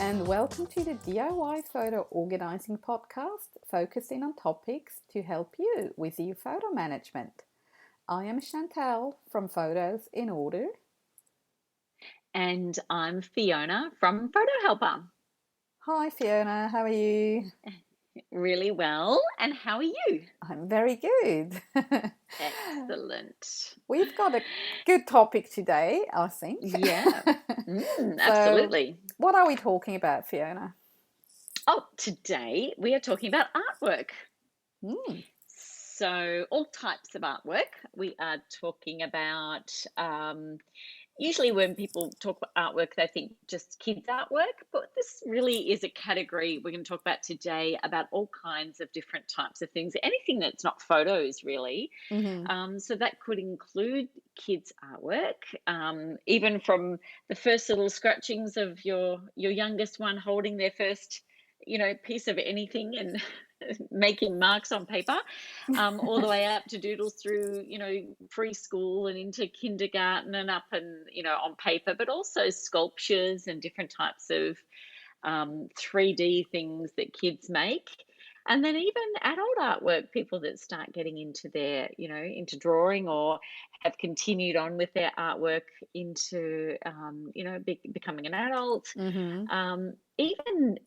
and welcome to the DIY Photo Organising podcast, focusing on topics to help you with your photo management. I am Chantal from Photos in Order. And I'm Fiona from Photo Helper. Hi Fiona, how are you? Really well. And how are you? I'm very good. Excellent. We've got a good topic today, I think. Yeah, So, absolutely. what are we talking about, Fiona? Oh, today we are talking about artwork. Mm. So, all types of artwork. We are talking about, usually when people talk about artwork, they think just kids' artwork, but this really is a category we're going to talk about today about all kinds of different types of things, anything that's not photos, really. Mm-hmm. So that could include kids' artwork, even from the first little scratchings of your youngest one holding their first, piece of anything and making marks on paper, all the way up to doodles through, preschool and into kindergarten and up and, on paper, but also sculptures and different types of 3D things that kids make. And then even adult artwork, people that start getting into their, into drawing or have continued on with their artwork into, becoming an adult. Mm-hmm. Even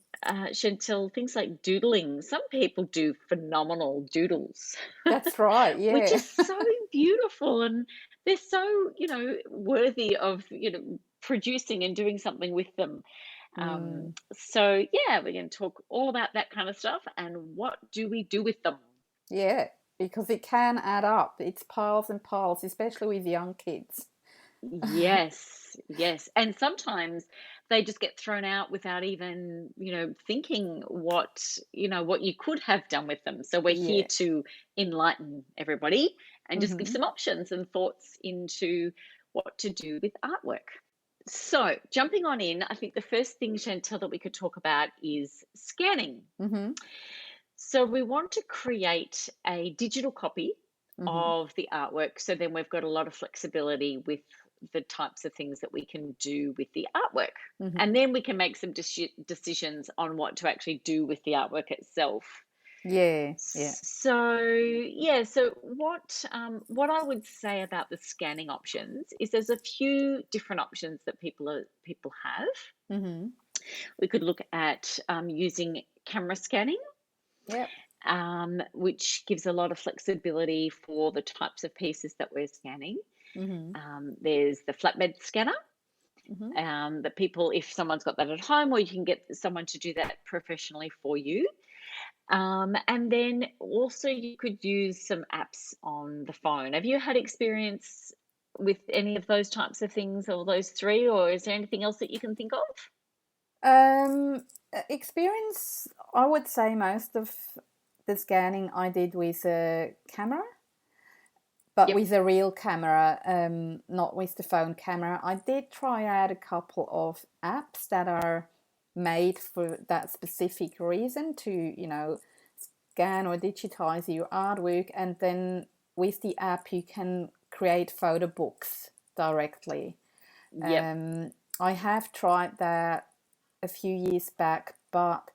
Chantal, things like doodling. Some people do phenomenal doodles, That's right, which yeah. is so beautiful, and they're so worthy of producing and doing something with them. Mm. So yeah, we're going to talk all about that kind of stuff and what do we do with them. Yeah, because it can add up. It's piles and piles, especially with young kids. Yes, yes. And sometimes they just get thrown out without even, thinking what you could have done with them. So we're here Yeah. to enlighten everybody and just give Mm-hmm. some options and thoughts into what to do with artwork. So, jumping on in, I think the first thing, Chantal, that we could talk about is scanning. Mm-hmm. So, we want to create a digital copy Mm-hmm. of the artwork. So, then we've got a lot of flexibility with the types of things that we can do with the artwork. Mm-hmm. And then we can make some decisions on what to actually do with the artwork itself. Yeah, yeah. So what I would say about the scanning options is there's a few different options that people have. Mm-hmm. We could look at using camera scanning, Yep. which gives a lot of flexibility for the types of pieces that we're scanning. Mm-hmm. There's the flatbed scanner, Mm-hmm. that people, if someone's got that at home, or you can get someone to do that professionally for you. And then also you could use some apps on the phone. Have you had experience with any of those types of things, or those three, or is there anything else that you can think of? Experience, I would say most of the scanning I did with a camera, but Yep. with a real camera, not with the phone camera. I did try out a couple of apps that are made for that specific reason to, scan or digitize your artwork, and then with the app you can create photo books directly. Yep. I have tried that a few years back, but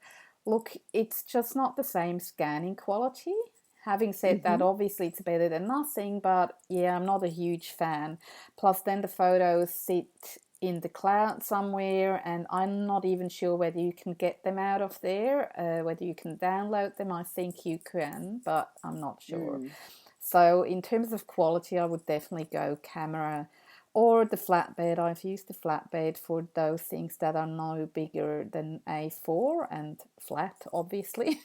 look, it's just not the same scanning quality. Having said that, Mm-hmm. obviously it's better than nothing, but yeah, I'm not a huge fan. Plus, then the photos sit in the cloud somewhere, and I'm not even sure whether you can get them out of there, whether you can download them. I think you can, but I'm not sure. Mm. So, in terms of quality, I would definitely go camera or the flatbed. I've used the flatbed for those things that are no bigger than A4 and flat, obviously.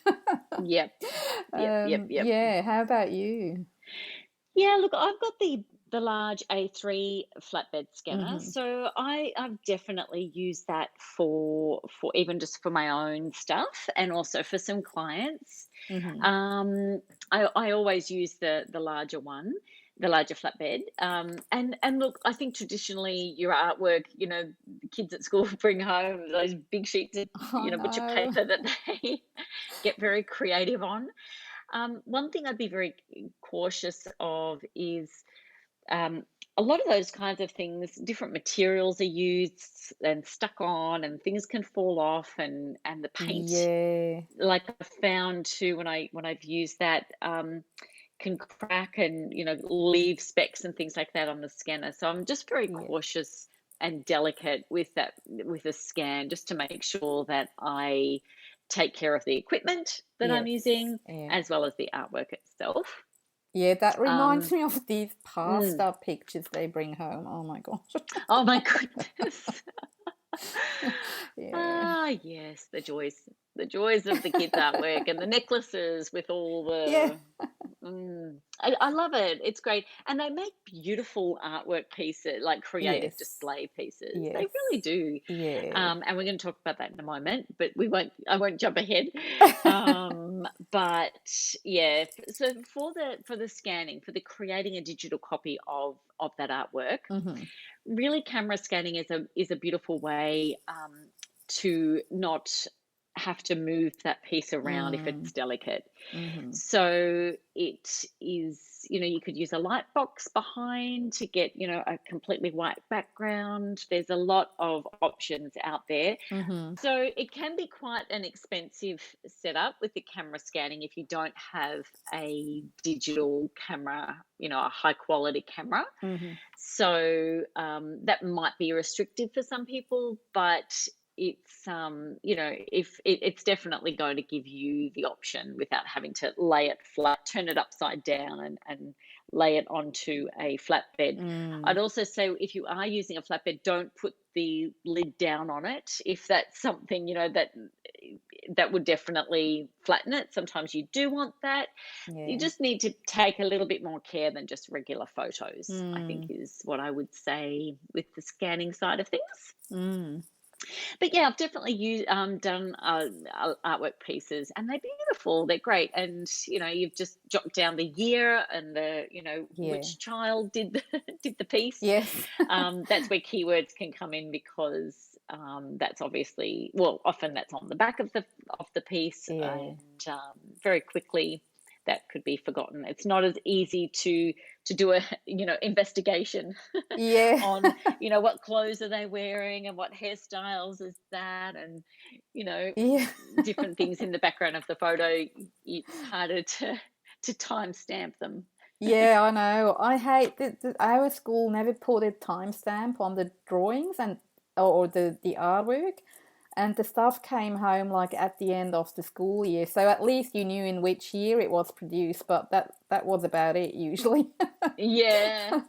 Yep. Yep. Yep. Yep. Yeah, how about you? Yeah, look, I've got the large A3 flatbed scanner, Mm-hmm. so I've definitely used that for even just for my own stuff and also for some clients. Mm-hmm. Um, I always use the larger one, the larger flatbed. And look, I think traditionally your artwork, kids at school bring home those big sheets of Oh butcher no. paper that they get very creative on. One thing I'd be very cautious of is um, a lot of those kinds of things, different materials are used and stuck on, and things can fall off, and the paint, Yeah. like I found too when I've used that, can crack and leave specks and things like that on the scanner. So I'm just very Yeah. cautious and delicate with a scan, just to make sure that I take care of the equipment that I'm Yes. using Yeah. as well as the artwork itself. Yeah, that reminds Um, me of these mm, pasta pictures they bring home. Oh my gosh. oh my goodness. Yeah. Ah, yes, the joys of the kids' artwork and the necklaces with all Yeah. the. I love it. It's great, and they make beautiful artwork pieces, like creative Yes. display pieces. They Yes. really do. Yeah. And we're going to talk about that in a moment, but we won't. I won't jump ahead. But yeah, so for the scanning, for the creating a digital copy of that artwork, Hmm. really camera scanning is a beautiful way, to not have to move that piece around if Mm. it's delicate. Hmm. So it is, you could use a light box behind to get, a completely white background. There's a lot of options out there. Hmm. So it can be quite an expensive setup with the camera scanning if you don't have a digital camera, a high quality camera. Hmm. So that might be restrictive for some people, but it's if it's definitely going to give you the option without having to lay it flat, turn it upside down, and lay it onto a flatbed. Mm. I'd also say if you are using a flatbed, don't put the lid down on it. If that's something that would definitely flatten it. Sometimes you do want that. You Yeah. just need to take a little bit more care than just regular photos, I think, Mm. is what I would say with the scanning side of things. Mm. But yeah, I've definitely done artwork pieces, and they're beautiful. They're great, and you've just jotted down the year and the Yeah. which child did did the piece. Yes. That's where keywords can come in, because that's obviously, well, often that's on the back of the piece, Yeah. and very quickly that could be forgotten. It's not as easy to do a investigation Yeah. on what clothes are they wearing and what hairstyles is that, and you know Yeah. different things in the background of the photo. It's harder to timestamp them. Yeah, I know. I hate that our school never put a timestamp on the drawings and or the artwork, and the stuff came home like at the end of the school year. So at least you knew in which year it was produced, but that was about it usually. Yeah.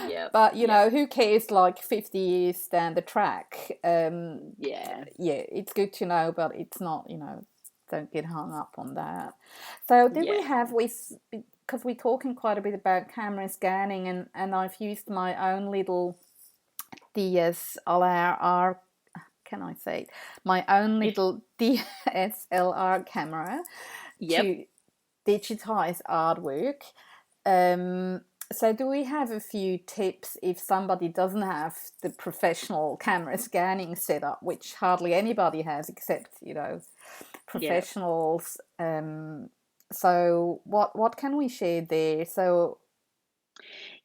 Yep. But Yep. who cares? Like 50 years down the track. Yeah. Yeah, it's good to know, but it's not. Don't get hung up on that. So do we Yeah. have because we're talking quite a bit about camera scanning, and I've used my own little DSLR, can I say it? My own Yeah. little DSLR camera Yep. to digitize artwork. Um, so do we have a few tips if somebody doesn't have the professional camera scanning setup, which hardly anybody has except, Yeah. professionals. So what can we share there? So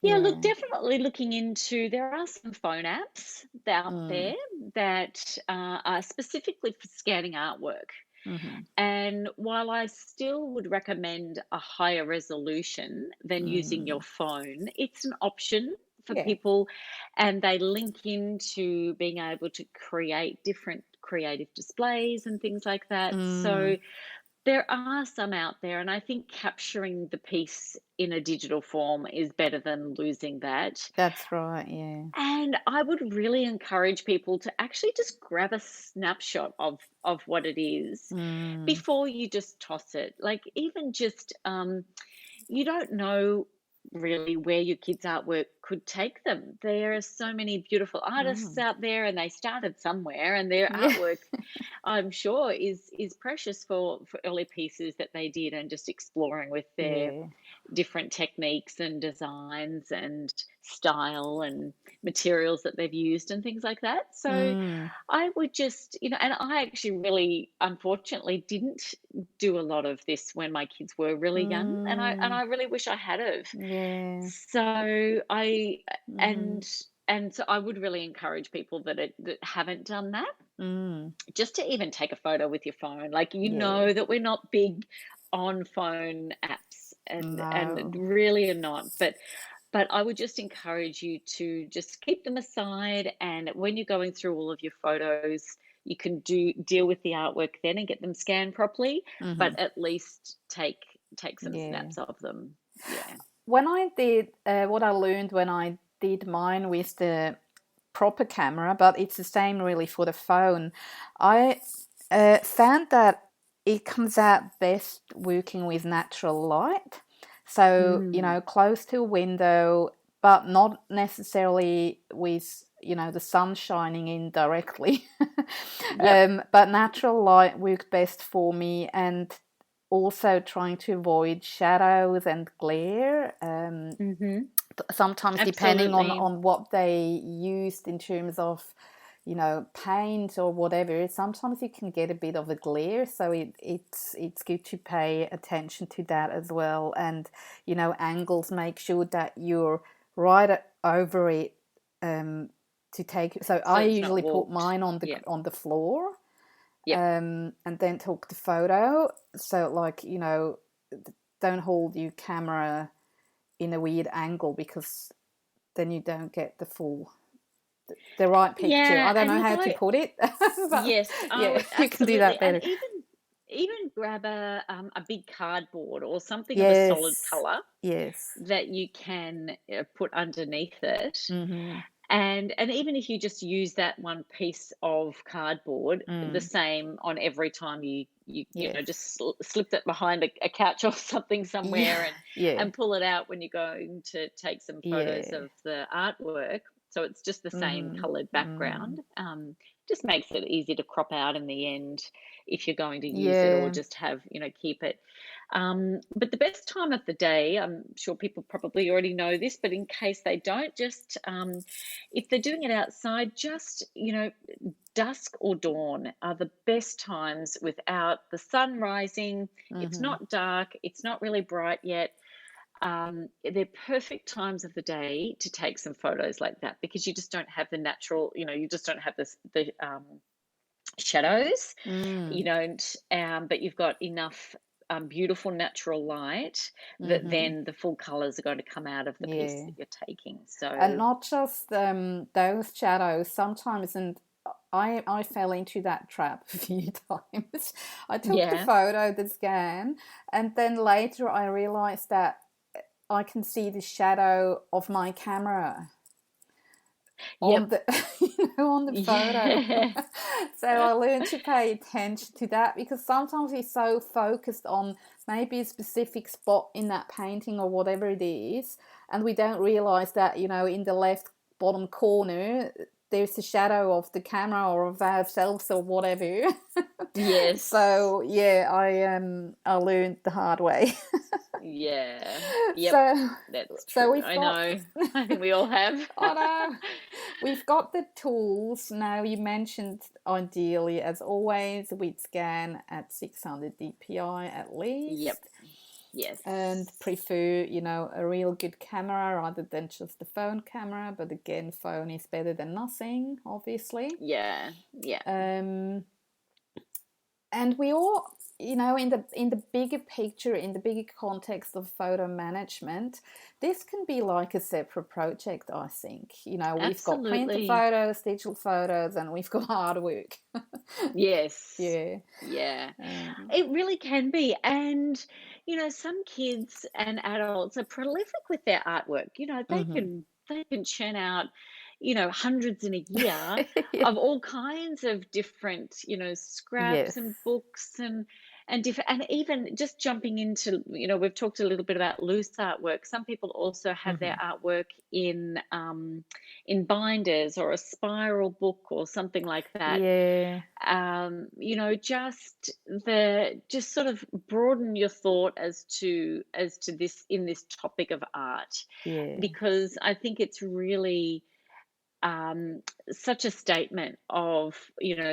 Yeah, look, yeah. definitely looking into, there are some phone apps out Mm, there that are specifically for scanning artwork. mm-hmm, And while I still would recommend a higher resolution than using your mm, phone, it's an option for yeah. people, and they link into being able to create different creative displays and things like that. Mm, So there are some out there, and I think capturing the piece in a digital form is better than losing that. that's right. Yeah. And I would really encourage people to actually just grab a snapshot of what it is Mm, before you just toss it. Like, even just you don't know really where your kids' artwork could take them. There are so many beautiful artists mm, out there, and they started somewhere, and their yeah. artwork, I'm sure, is precious for early pieces that they did, and just exploring with their Yeah. different techniques and designs and style and materials that they've used and things like that. So Mm, I would just, and I actually really, unfortunately, didn't do a lot of this when my kids were really young, and mm, I really wish I had of. yeah. So I Mm-hmm. and and so I would really encourage people that haven't done that, Mm, just to even take a photo with your phone. Like, yeah. that we're not big on phone apps, and No. really are not, but I would just encourage you to just keep them aside, and when you're going through all of your photos, you can deal with the artwork then and get them scanned properly, Mm-hmm. but at least take some Yeah. snaps of them. Yeah. When I did what I learned when I did mine with the proper camera, but it's the same really for the phone. I found that it comes out best working with natural light. So, Mm. close to a window, but not necessarily with, the sun shining in directly. Yep. But natural light worked best for me, and also trying to avoid shadows and glare. Mhm. Sometimes depending on Absolutely. what they used in terms of paint or whatever, sometimes you can get a bit of a glare, so it's good to pay attention to that as well. And angles, make sure that you're right over it, to take. So So I it's not usually put warped. mine Yep. on the floor, Yep. and then took the photo. So, like, don't hold your camera in a weird angle, because then you don't get the right picture. Yeah, I don't and know look, how to I put it, but yes, yeah, oh, you can do absolutely, that and better. even grab a big cardboard or something of a solid Yes, color yes. that you can put underneath it, Mhm. and even if you just use that one piece of cardboard, the Mm. same on every time Yes. just slip it behind a couch or something Yeah. somewhere, Yeah. and pull it out when you're going to take some photos Yeah. of the artwork. So it's just the same Mhm. colored Mm. background. Just makes it easy to crop out in the end if you're going to use it, or Yeah. just have, keep it. But the best time of the day, I'm sure people probably already know this, but in case they don't, just if they're doing it outside, just, dusk or dawn are the best times without the sun rising. It's Mhm. not dark, it's not really bright yet. They're perfect times of the day to take some photos like that, because you just don't have the natural, you just don't have the shadows. Mm. You don't, but you've got enough beautiful natural light that Mhm. then the full colors are going to come out of the piece Yeah. that you're taking. And So, not just those shadows. Sometimes, and I fell into that trap a few times. I took the yeah. photo, the scan, and then later I realized that I can see the shadow of my camera on Yep. the on the photo. Yeah. So I learned to pay attention to that, because sometimes we're so focused on maybe a specific spot in that painting or whatever it is, and we don't realize that in the left bottom corner there's a shadow of the camera or of ourselves or whatever. Yes. So yeah, I learned the hard way. Yeah. Yep. so That's so true. we've I got know. I think we all have. I know. We've got the tools. Now, you mentioned ideally, as always, we'd scan at 600 dpi at Yep. least, and Yes. prefer, a real good camera rather than just the phone camera. But again, phone is better than nothing, obviously. Yeah. Yeah. Um, and we all, in the bigger picture, in the bigger context of photo management, this can be like a separate project. I think we've got printed Absolutely. photos, digital photos, and we've got artwork. Yes. Yeah. Yeah. um, It really can be. And, some kids and adults are prolific with their artwork. They mhm. can churn out, hundreds in a year Yeah. of all kinds of different, scraps Yes. and books, and and even just jumping into, we've talked a little bit about loose artwork. Some people also have their Hmm. artwork in binders or a spiral book or something like that. Yeah, Just sort of broaden your thought as to this in this topic of art, yeah, because I think it's really um, such a statement of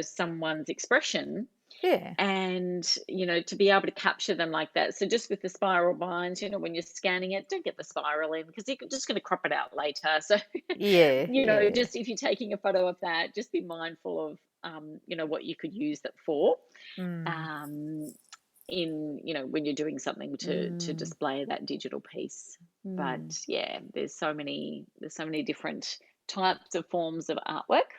someone's expression, yeah, and to be able to capture them like that. So just with the spiral binds, when you're scanning it, don't get the spiral in, because you're just going to crop it out later. So yeah, yeah. just if you're taking a photo of that, just be mindful of what you could use that for, Mm, um, in when you're doing something to mm, display that digital piece. But mm. yeah, there's so many different types of forms of artwork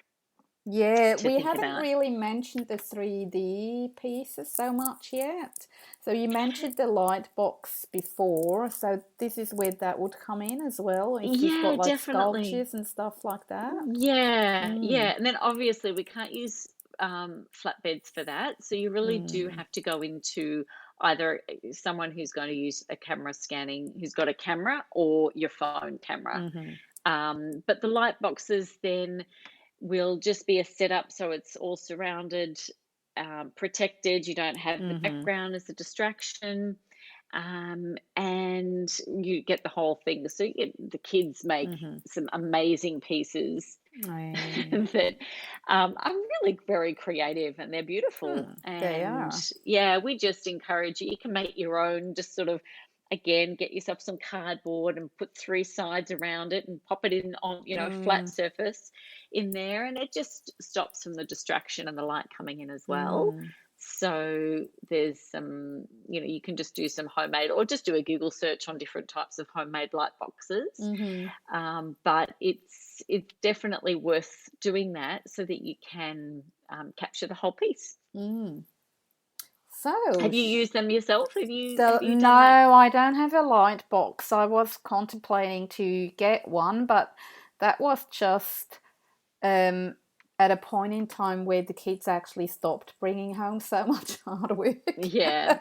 Yeah, to we think haven't about. really mentioned the 3D pieces so much yet. So you mentioned the light box before, so this is where that would come in as well, if you've Yeah, got like definitely. sculptures and stuff like that. Yeah, Mm, yeah. And then obviously we can't use flatbeds for that. So you really do mm, have to go into either someone who's going to use a camera scanning, who's got a camera, or your phone camera. mm-hmm, But the light boxes then will just be a setup, so it's all surrounded, protected. You don't have the mm-hmm, background as a distraction, and you get the whole thing. So the kids make mm-hmm. some amazing pieces Aye. that are really very creative, and they're beautiful. They And are. yeah, we just encourage you. You can make your own, just sort of, again, get yourself some cardboard and put three sides around it and pop it in on, a flat Mm, surface in there. And it just stops from the distraction and the light coming in as well. mm, So there's some, you can just do some homemade, or just do a Google search on different types of homemade light boxes. mm-hmm, But it's definitely worth doing that, so that you can capture the whole piece. mm. So, Have you used them yourself? Have you so have you no, done that? I don't have a light box. I was contemplating to get one, but that was just um, at a point in time where the kids actually stopped bringing home so much artwork. Yeah.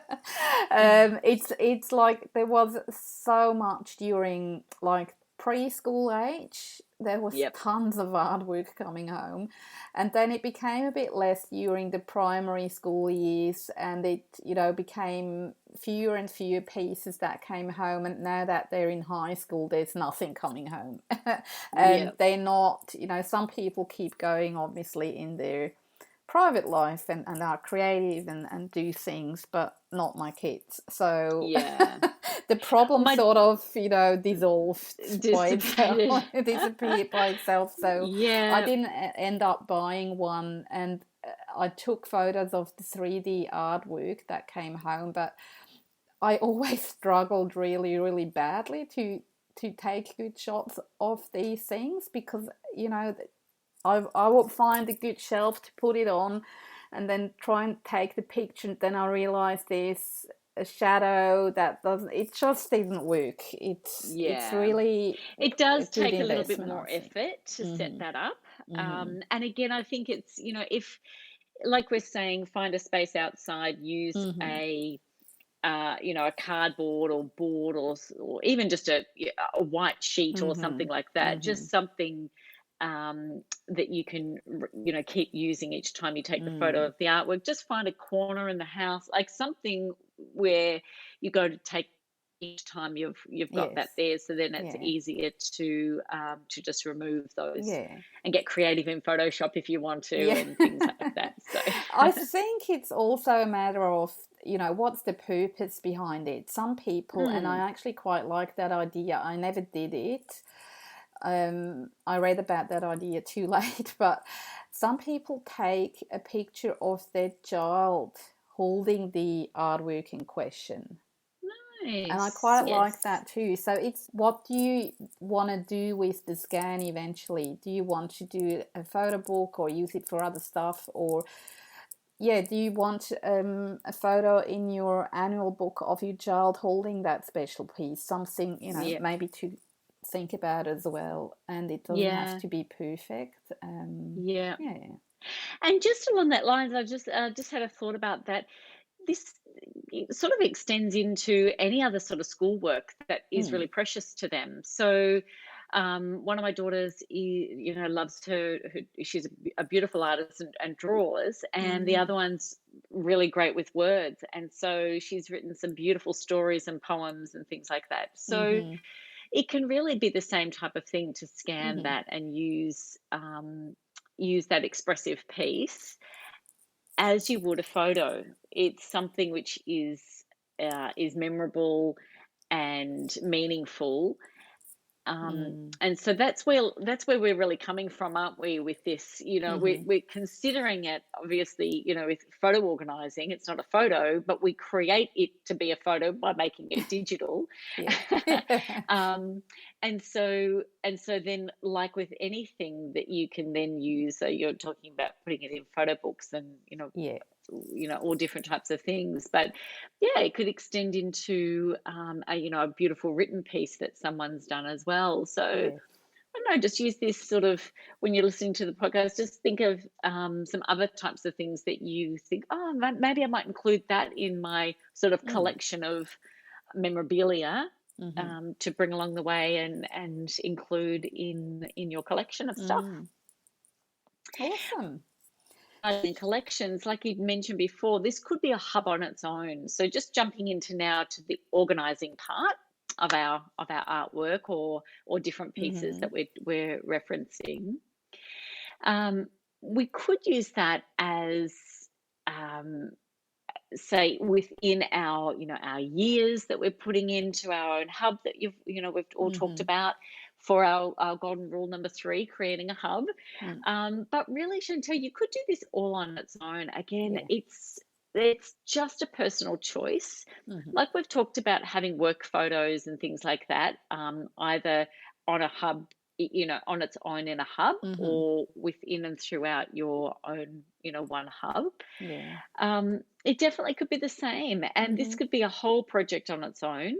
It's like there was so much during like preschool age. There was Yep. tons of artwork coming home, and then it became a bit less during the primary school years, and it became fewer and fewer pieces that came home. And now that they're in high school, there's nothing coming home. And Yep. they're not, some people keep going obviously in their private life and are creative and do things, but not my kids. So Yeah. the problem My sort of, dissolved by itself, dissipated. disappeared by itself. So I Yeah. didn't end up buying one, and I took photos of the 3D artwork that came home, but I always struggled really, really badly to take good shots of these things, because I would find a good shelf to put it on, and then try and take the picture. And then I realized there's a shadow that doesn't. It just doesn't work. It's Yeah. really It a does good take a little bit investment, I more think. effort to set Mhm. that up. Mhm. And again, I think it's, if, like we're saying, find a space outside, use Mhm. a cardboard or board, or even just a white sheet or something Mhm. like that. Mhm. Just something that you can, keep using each time you take the photo Mm. of the artwork. Just find a corner in the house, like something where you go to take each time you've got that Yes. there. So then it's Yeah. easier to just remove those Yeah. and get creative in Photoshop if you want to, Yeah. and things like that. So I think it's also a matter of, what's the purpose behind it. Some people, and I mm, actually quite like that idea, I never did it. I read about that idea too late, but some people take a picture of their child holding the artwork in question. And I nice. quite like Yes. that too. So it's, what do you want to do with the scan eventually? Do you want to do a photo book or use it for other stuff? Or, yeah, do you want a photo in your annual book of your child holding that special piece? Something, Yep. maybe to think about as well. And it doesn't have Yeah. to be perfect. Yeah. Yeah. And just along that lines, I just had a thought about that. this it sort of extends into any other sort of schoolwork that is Mm. really precious to them. So, one of my daughters, loves she's a beautiful artist and draws, and the Mm-hmm. other one's really great with words. And so she's written some beautiful stories and poems and things like that. So Mm-hmm. it can really be the same type of thing to scan Mm-hmm. that and use that expressive piece as you would a photo. It's something which is memorable and meaningful. Mm. And so that's where we're really coming from, aren't we? With this, Mm-hmm. we're considering it, obviously, with photo organizing. It's not a photo, but we create it to be a photo by making it digital. Yeah. um, and so then, like with anything that you can then use, so you're talking about putting it in photo books and Yeah. all different types of things. But yeah, it could extend into a beautiful written piece that someone's done as well. So I Yeah. don't know, just use this sort of, when you're listening to the podcast, just think of some other types of things that you think, oh, maybe I might include that in my sort of Mm. collection of memorabilia, Mm-hmm. to bring along the way and include in your collection of stuff. Mm. Awesome. In collections, like you'd mentioned before, this could be a hub on its own. So just jumping into now to the organizing part of our artwork, or different pieces Mm-hmm. that we're referencing. Um, we could use that as, um, say, within our years that we're putting into our own hub that we've all talked Mm-hmm. about, for our golden rule number 3, creating a hub. Mm. But really, Chantal, you could do this all on its own. Again, Yeah. it's just a personal choice. Mm-hmm. Like we've talked about, having work photos and things like that, either on a hub, on its own in a hub, Mm-hmm. or within and throughout your own, one hub. Yeah. It definitely could be the same, and this Mm-hmm. could be a whole project on its own.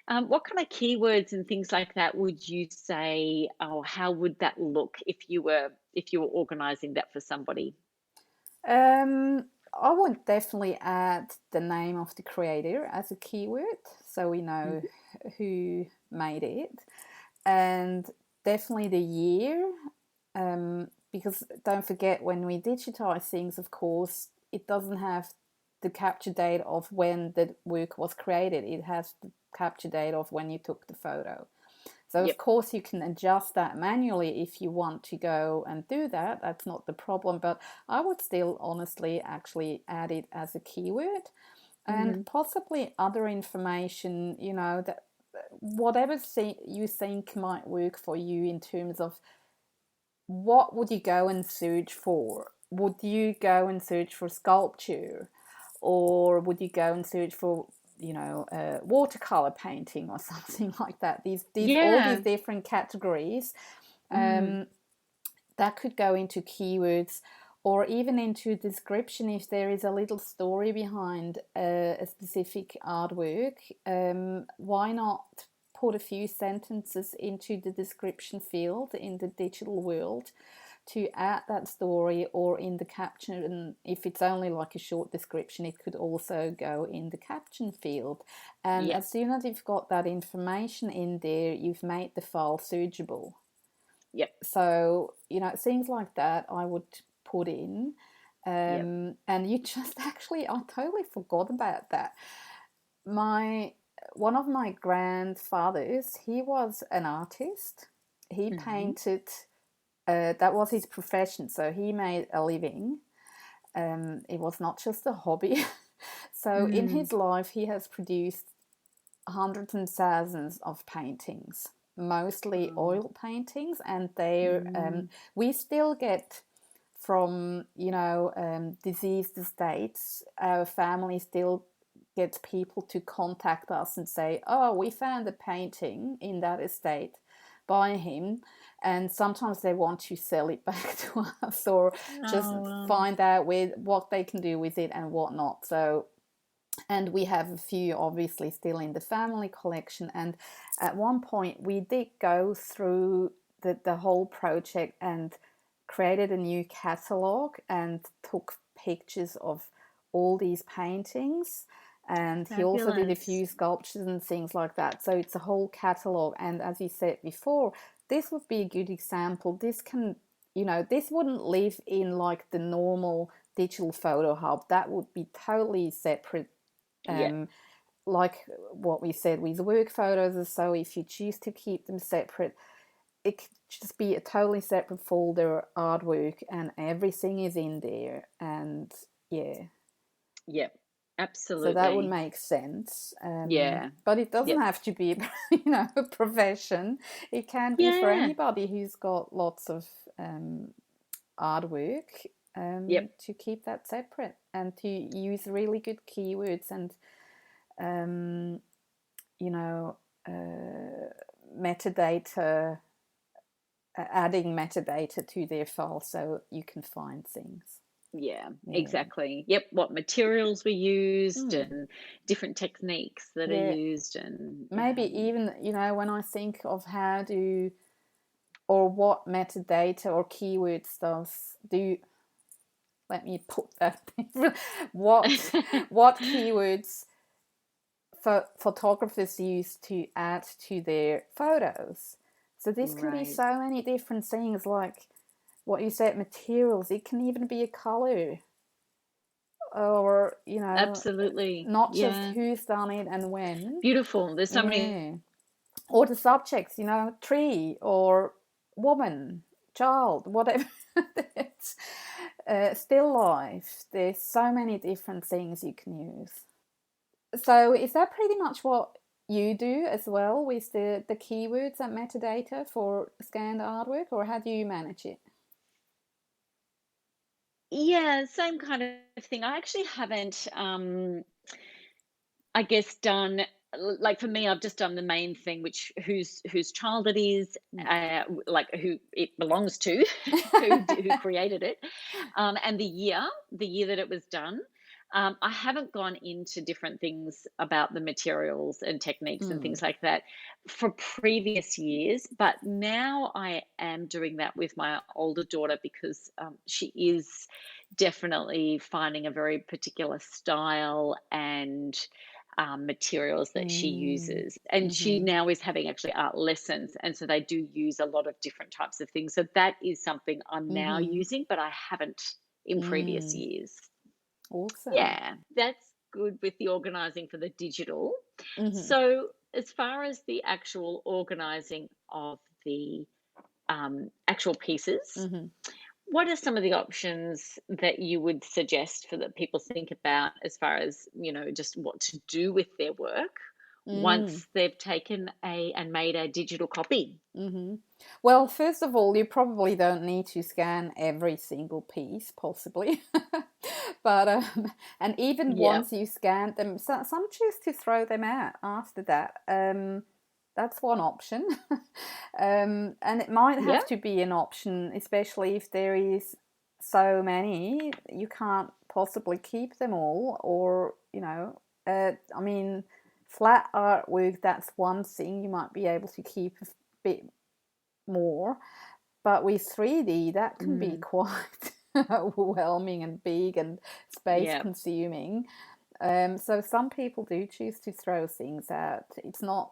What kind of keywords and things like that would you say, or how would that look if you were organizing that for somebody? I would definitely add the name of the creator as a keyword so we know Mhm. who made it, and definitely the year. Because don't forget, when we digitize things, of course, it doesn't have the capture date of when the work was created, it has the capture date of when you took the photo. So of Yep. course you can adjust that manually if you want to go and do that. That's not the problem. But I would still honestly actually add it as a keyword, and Hmm. possibly other information, that whatever you think might work for you in terms of what would you go and search for? Would you go and search for sculpture? Or would you go and search for watercolor painting or something like that? These all these Yeah. different categories, Mm. um, that could go into keywords, or even into description if there is a little story behind a specific artwork. Why not put a few sentences into the description field in the digital world to add that story, or in the caption? And if it's only like a short description, it could also go in the caption field. And Yep. as soon as you've got that information in there, you've made the file searchable. Yep. So, things like that I would put in. Yep. And you just actually, I totally forgot about that. My One of my grandfathers, he was an artist. He Hmm. painted, that was his profession, so he made a living. It was not just a hobby. So in Mm. his life, he has produced hundreds and thousands of paintings, mostly Oh. oil paintings, and they Mm. we still get from diseased estates. Our family still gets people to contact us and say, "Oh, we found a painting in that estate by him." And sometimes they want to sell it back to us, or just Oh, wow. find out what they can do with it and what not. So, and we have a few obviously still in the family collection. And at one point we did go through the whole project and created a new catalog and took pictures of all these paintings, and he also did a Fabulous. few sculptures and things like that. So it's a whole catalogue. And as you said before, this would be a good example. This can, this wouldn't live in like the normal digital photo hub. That would be totally separate. Yeah. Like what we said with work photos, so if you choose to keep them separate, it could just be a totally separate folder, artwork, and everything is in there. And yeah, Yeah. so that would Absolutely. make sense. Yeah. But it doesn't Yep. have to be, a profession. It can be for Yeah. anybody who's got lots of artwork, Yep. to keep that separate and to use really good keywords and, um, you know, metadata, adding metadata to their file so you can find things. Yeah, Yeah. exactly. Yep, what materials were used Mm. and different techniques that are Yeah. used, and Maybe even, when I think of how do, or what metadata or keyword stuff do, let me put that, what what keywords photographers use to add to their photos. So this can be right. so many different things, like what you said, materials. It can even be a color, or Absolutely. not just Yeah. who's done it and when. Beautiful. There's so many. Yeah. Or the subjects, tree or woman, child, whatever. It's, still life. There's so many different things you can use. So is that pretty much what you do as well with the keywords and metadata for scanned artwork, or how do you manage it? Yeah, same kind of thing. I actually haven't I guess done like for me, I've just done the main thing, which whose child it is, like who it belongs to, who created it, and the year that it was done. I haven't gone into different things about the materials and techniques and Mm. things like that for previous years, but now I am doing that with my older daughter because she is definitely finding a very particular style and materials that she Mm. uses. And she Mm-hmm. now is having actually art lessons. And so they do use a lot of different types of things. So that is something I'm now Mm-hmm. using, but I haven't in previous Mm. years. Awesome. Yeah, that's good with the organizing for the digital. Mm-hmm. So, as far as the actual organizing of the actual pieces, Mm-hmm. what are some of the options that you would suggest for that people think about as far as, just what to do with their work Mm. once they've taken a and made a digital copy? Mm-hmm. Well, first of all, you probably don't need to scan every single piece, possibly. But and even Yeah. once you scan them, some choose to throw them out after that. That's one option. And it might Yeah. have to be an option, especially if there is so many, you can't possibly keep them all, or I mean, flat artwork, that's one thing you might be able to keep a bit more, but with 3D that can be Mm, quite overwhelming and big and space yeah. consuming. So some people do choose to throw things out. It's not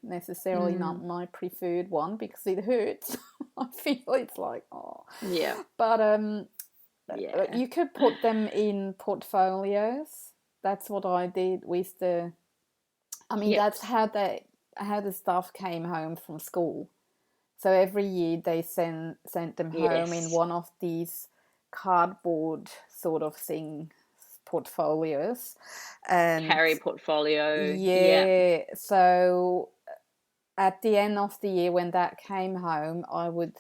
necessarily Mm, not my preferred one because it hurts. I feel it's like, oh, yeah. but Yeah. you could put them in portfolios. That's what I did with the. I mean, Yep. that's how the stuff came home from school. So every year they sent them home in Yes. one of these cardboard sort of thing portfolios, and Carry portfolio. Yeah. yeah. So at the end of the year when that came home, I would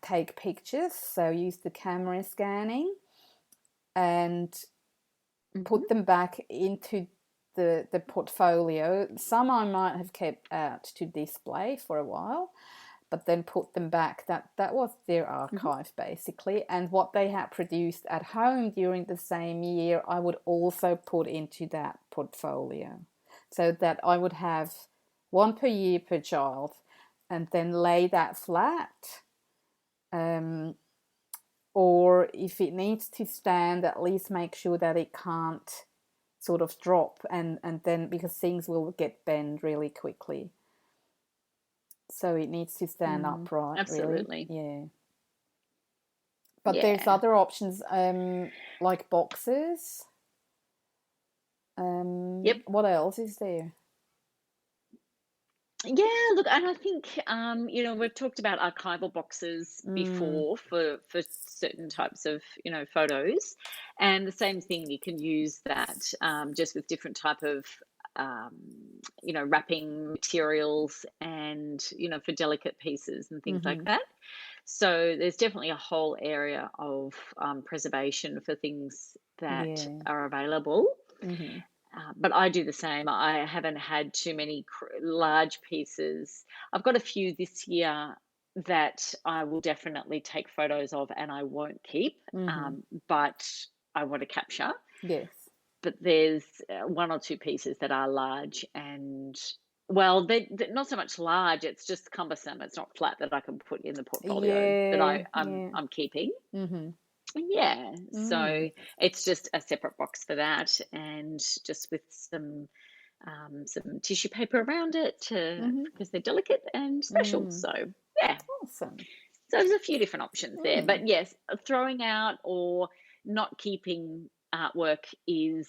take pictures. So use the camera scanning and Hmm. put them back into the portfolio. Some I might have kept out to display for a while, but then put them back. That was their Hmm. archive basically, and what they had produced at home during the same year I would also put into that portfolio, so that I would have one per year per child, and then lay that flat, um, or if it needs to stand, at least make sure that it can't sort of drop, and then, because things will get bent really quickly. So it needs to stand upright, really. Absolutely. Yeah. But there's Yeah. other options, like boxes. Yep. What else is there? Yeah, look, and I think we've talked about archival boxes Mm, before for certain types of photos, and the same thing, you can use that just with different type of um, wrapping materials, and for delicate pieces and things like mm-hmm. that. So there's definitely a whole area of preservation for things that Yeah. are available. Mm-hmm. But I do the same. I haven't had too many large pieces. I've got a few this year that I will definitely take photos of and I won't keep, Mm-hmm. but I want to capture. Yes. But there's one or two pieces that are large, and well, they're not so much large. It's just cumbersome. It's not flat that I can put in the portfolio that Yeah. I'm Yeah. I'm keeping. Mm-hmm. Yeah, Mm. so it's just a separate box for that, and just with some tissue paper around it Mm-hmm. because they're delicate and special. Mm. So yeah, Awesome. so there's a few different options there. Mm. But yes, throwing out or not keeping artwork is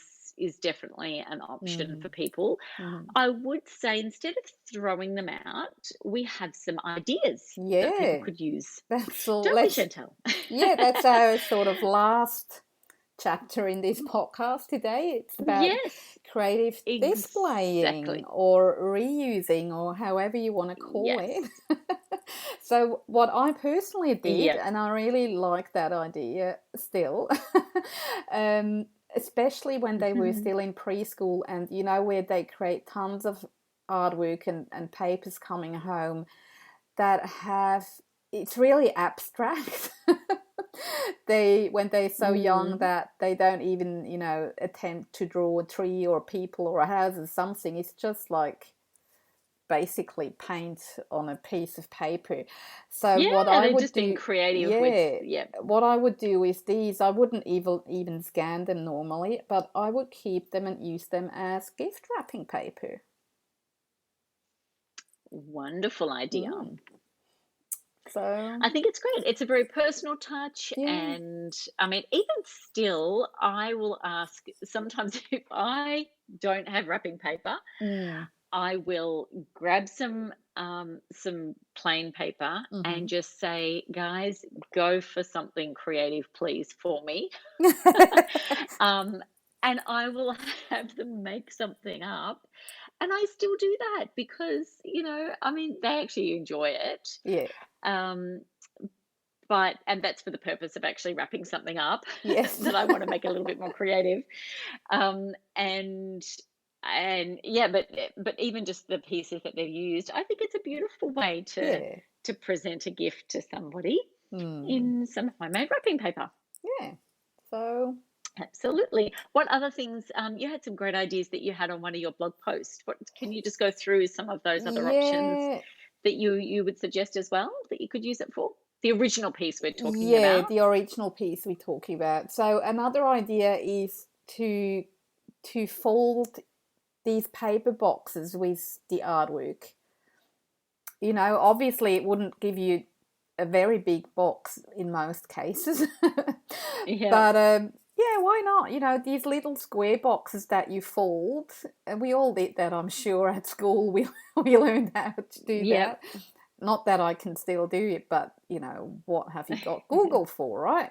definitely an option Mm-hmm. for people. Mm-hmm. I would say, instead of throwing them out, we have some ideas that people Yeah. could use, That's all. don't we, Let's. Chantal? Yeah, that's our sort of last chapter in this podcast today. It's about Yes, creative displaying exactly. or reusing, or however you want to call it. Yes. So, what I personally did, Yep. and I really like that idea still, especially when they were still in preschool, and where they create tons of artwork and papers coming home that have, it's really abstract. They, when they're so young Mm. that they don't even attempt to draw a tree or people or a house or something, it's just like basically paint on a piece of paper. So Yeah, what I they're would just being do, creative with, yeah, yeah. what I would do is these, I wouldn't even scan them normally, but I would keep them and use them as gift wrapping paper. Wonderful idea. Mm. So I think it's great. It's a very personal touch. yeah. And I mean, even still, I will ask sometimes if I don't have wrapping paper, Mm. I will grab some plain paper Mm-hmm. and just say, guys, go for something creative, please, for me. um, and I will have them make something up. And I still do that because, I mean, they actually enjoy it. Yeah. Um, and that's for the purpose of actually wrapping something up Yes. that I want to make a little bit more creative. Um, and yeah, but even just the pieces that they've used, I think it's a beautiful way Yeah. to present a gift to somebody Mm. in some homemade wrapping paper. Yeah. So Absolutely. What other things? You had some great ideas that you had on one of your blog posts. What can you just go through some of those other options yeah. that you would suggest as well that you could use it for? The original piece we're talking Yeah, about. the original piece we're talking about. So another idea is to fold these paper boxes with the artwork. Obviously it wouldn't give you a very big box in most cases. Yeah. But yeah, why not? These little square boxes that you fold. And we all did that, I'm sure, at school. We learned how to do Yep. that. Not that I can still do it, but what have you got Google for, right?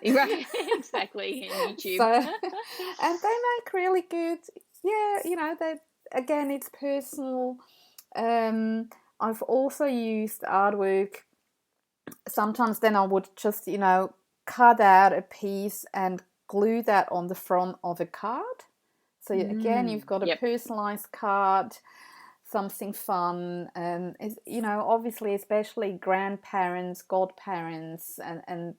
Right. Exactly. In YouTube. So, and they make really good. Yeah, they, again, it's personal. I've also used artwork. Sometimes then I would just cut out a piece and glue that on the front of a card. So again, you've got a Yep. personalized card, something fun, and obviously, especially grandparents, godparents, and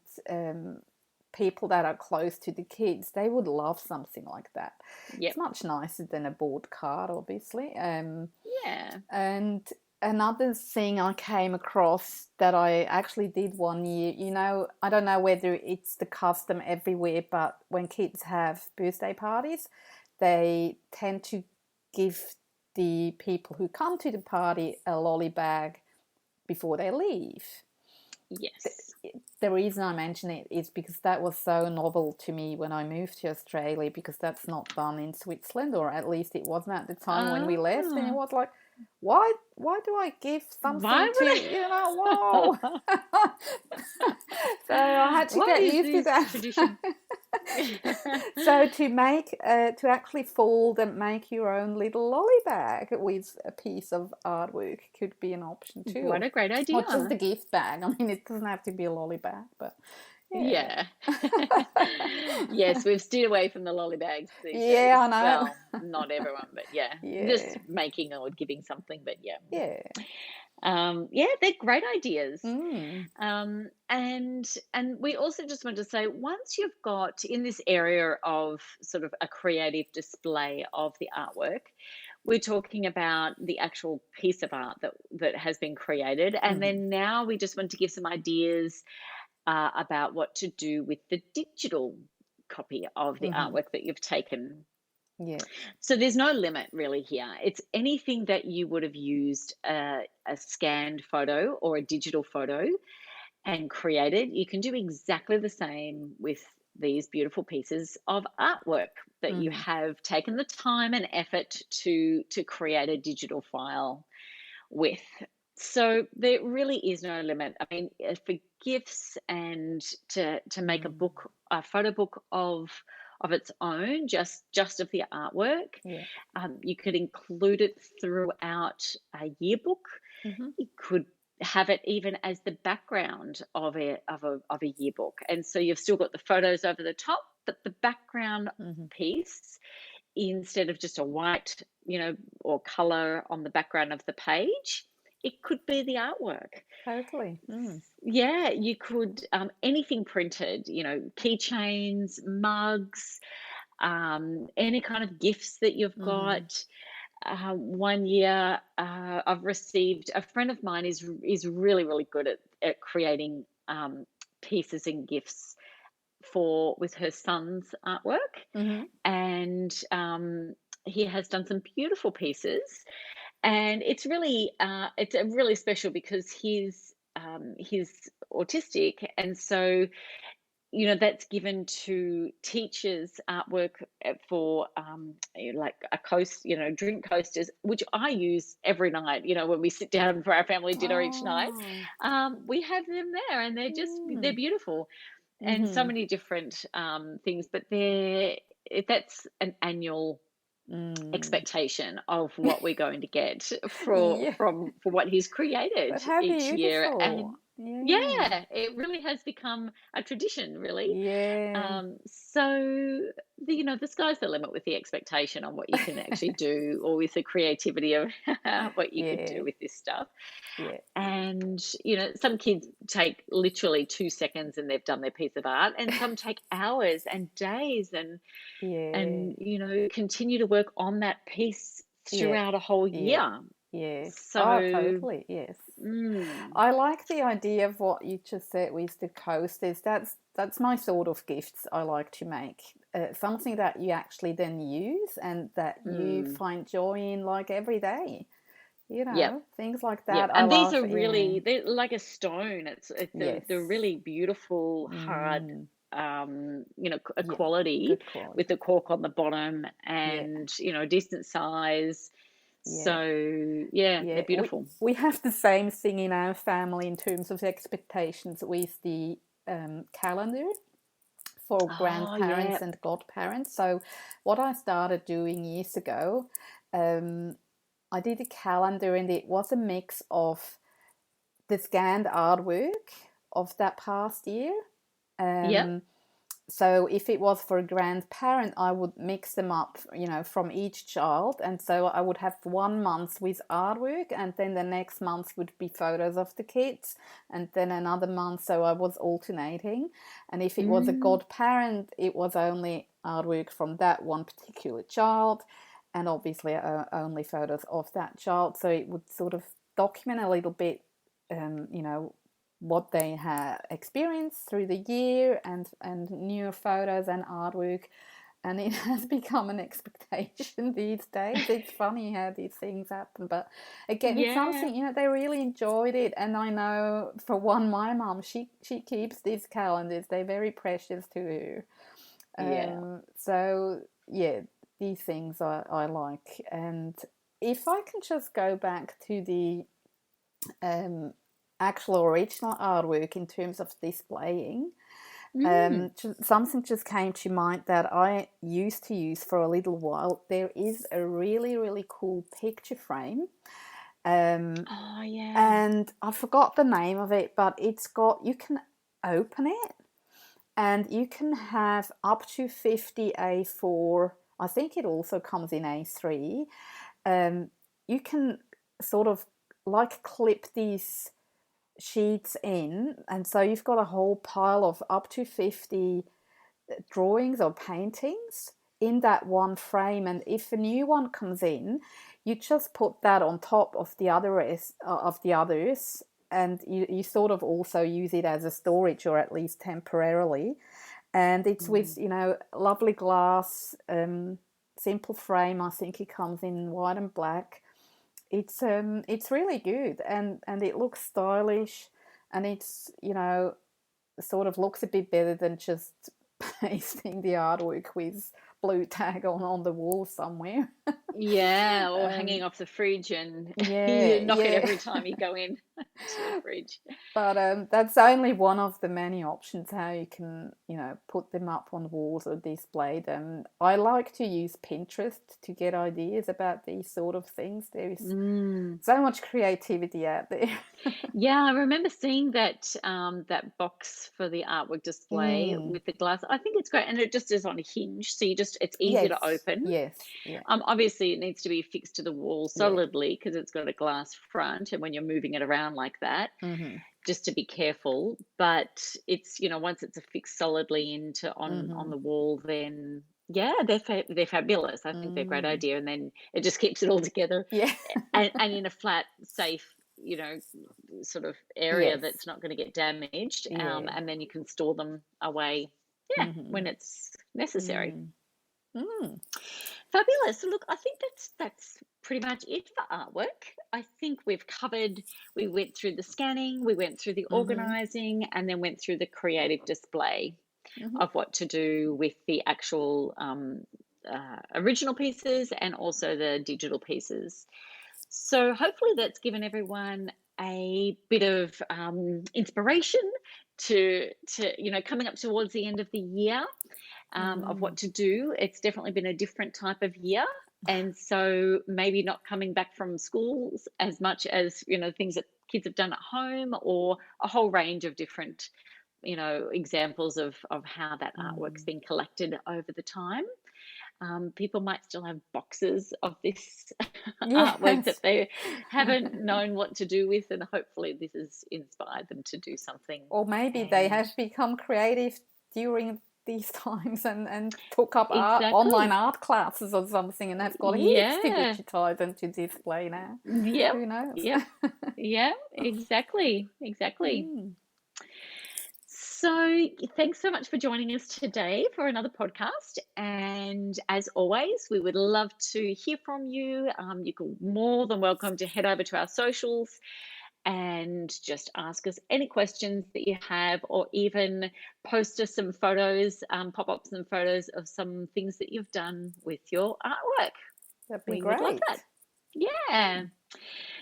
people that are close to the kids, they would love something like that. It's Yep. much nicer than a board card, obviously. Yeah. And another thing I came across that I actually did one year, I don't know whether it's the custom everywhere, but when kids have birthday parties, they tend to give the people who come to the party a lolly bag before they leave. Yes. The reason I mention it is because that was so novel to me when I moved to Australia, because that's not done in Switzerland, or at least it wasn't at the time when we left. And it Ah, was like, why do I give why something to, would whoa. I? So I had to What get is used to this that. tradition? So to actually fold and make your own little lolly bag with a piece of artwork could be an option What too. a great Not just a idea. gift bag. I mean, it doesn't have to be a lolly bag, but yeah. Yeah. Yes, we've steered away from the lolly bags these Yeah, I days. know. Well, not everyone, but yeah, just Yeah. making or giving something, but yeah. Yeah. Yeah, they're great ideas. Mm. And we also just want to say, once you've got in this area of sort of a creative display of the artwork, we're talking about the actual piece of art that has been created, and Mm-hmm. then now we just want to give some ideas about what to do with the digital copy of the Mm-hmm. artwork that you've taken. Yeah. So there's no limit really here. It's anything that you would have used a scanned photo or a digital photo and created. You can do exactly the same with these beautiful pieces of artwork that you Mm-hmm. have taken the time and effort to create a digital file with. So there really is no limit. I mean, for gifts and to make Mm. a photo book of its own, just of the artwork. Yeah. You could include it throughout a yearbook. Mm-hmm. You could have it even as the background of a yearbook, and so you've still got the photos over the top, but the background Mm-hmm. piece, instead of just a white, or color on the background of the page, it could be the artwork. Totally. Mm. Yeah, you could, anything printed, keychains, mugs, any kind of gifts that you've Mm-hmm. got. One year, I've received, a friend of mine is really really good at creating pieces and gifts for with her son's artwork, Mm-hmm. and he has done some beautiful pieces, and it's a really special because he's autistic, and so that's given to teachers artwork for like a coast, drink coasters, which I use every night, when we sit down for our family dinner each night. Oh. We have them there, and they're Mm. beautiful, and so Mm-hmm. many different things, but that's an annual Mm. expectation of what we're going to get for Yeah. what he's But created how each year. beautiful. And Yeah. yeah, it really has become a tradition, really. Yeah. So the sky's the limit with the expectation on what you can actually do, or with the creativity of what you could Yeah. do with this stuff. Yeah. And some kids take literally 2 seconds and they've done their piece of art, and some take hours and days, and Yeah. and continue to work on that piece Yeah. throughout a whole Yeah. year. Yeah. Oh, So totally. Yes. mm, I like the idea of what you just said with the coasters. That's my sort of gifts I like to make. Something that you actually then use and that you mm, find joy in, like every day. yep. Things like Yep, that. I and these love. are Yeah. really, they're like a stone. It's Yes. the really beautiful hard, Mm. a Yeah. quality, Good quality. with the cork on the bottom, Yeah. and a decent size. Yeah. So yeah, Yeah. they're beautiful. We have the same thing in our family in terms of expectations with the calendar for Oh grandparents yeah. and godparents. So, what I started doing years ago, um, I did a calendar, and it was a mix of the scanned artwork of that past year. Yep. Um, so if it was for a grandparent, I would mix them up, from each child. And so I would have 1 month with artwork, and then the next month would be photos of the kids, and then another month. So I was alternating. And if it was a Mm, godparent, it was only artwork from that one particular child, and obviously only photos of that child. So it would sort of document a little bit, what they have experienced through the year, and new photos and artwork. And it has become an expectation these days. It's funny how these things happen. But again, it's Yeah. something, they really enjoyed it. And I know, for one, my mum, she keeps these calendars. They're very precious to her. Yeah. So, yeah, these things I like. And if I can just go back to the actual original artwork in terms of displaying, Mm. something just came to mind that I used to use for a little while. There is a really, really cool picture frame. Oh, yeah. And I forgot the name of it, but you can open it, and you can have up to 50 A4. I think it also comes in A3. You can sort of like clip these sheets in, and so you've got a whole pile of up to 50 drawings or paintings in that one frame. And if a new one comes in, you just put that on top of the others, and you sort of also use it as a storage, or at least temporarily. And it's with, Mm. lovely glass, simple frame. I think it comes in white and black. It's really good, and it looks stylish, and it's, sort of looks a bit better than just pasting the artwork with blue tag on the wall somewhere. Yeah, or um, hanging off the fridge and you yeah, knock it yeah. every time you go in to the fridge. But that's only one of the many options how you can, put them up on walls or display them. I like to use Pinterest to get ideas about these sort of things. There is Mm. so much creativity out there. Yeah, I remember seeing that box for the artwork display Mm. with the glass. I think it's great, and it just is on a hinge, so it's easy to Yes, open. yes, yeah, Obviously, it needs to be fixed to the wall yeah. solidly because it's got a glass front, and when you're moving it around like that, Mm-hmm. just to be careful. But it's, once it's affixed solidly into on Mm-hmm. the wall, then yeah, they're fabulous. I think they're a great Mm. idea, and then it just keeps it all together, Yeah. and in a flat, safe, sort of area Yes. that's not going to get damaged. Yeah. And then you can store them away, yeah, Mm-hmm. when it's necessary. Mm. Mm. Fabulous. So look, I think that's pretty much it for artwork. I think we went through the scanning, we went through the Mm-hmm. organizing, and then went through the creative display Mm-hmm. of what to do with the actual original pieces and also the digital pieces. So hopefully that's given everyone a bit of inspiration to coming up towards the end of the year, of Mm. what to do. It's definitely been a different type of year. And so maybe not coming back from schools as much as, things that kids have done at home, or a whole range of different, examples of how that artwork's Mm. been collected over the time. People might still have boxes of this artwork that Yes. they haven't known what to do with, and hopefully this has inspired them to do something. Or maybe they And have become creative during these times, and took up online exactly, art classes or something, and have got heaps to yeah, digitize and to display now. yep, Who knows? yep, yeah, exactly, exactly. Mm. So, thanks so much for joining us today for another podcast. And as always, we would love to hear from you. You're more than welcome to head over to our socials and just ask us any questions that you have, or even post us some photos, pop up some photos of some things that you've done with your artwork. That'd be We would love great. that. Yeah.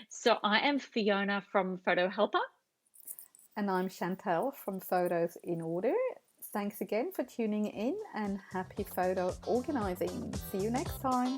So, I am Fiona from Photo Helper. And I'm Chantal from Photos in Order. Thanks again for tuning in, and happy photo organising. See you next time.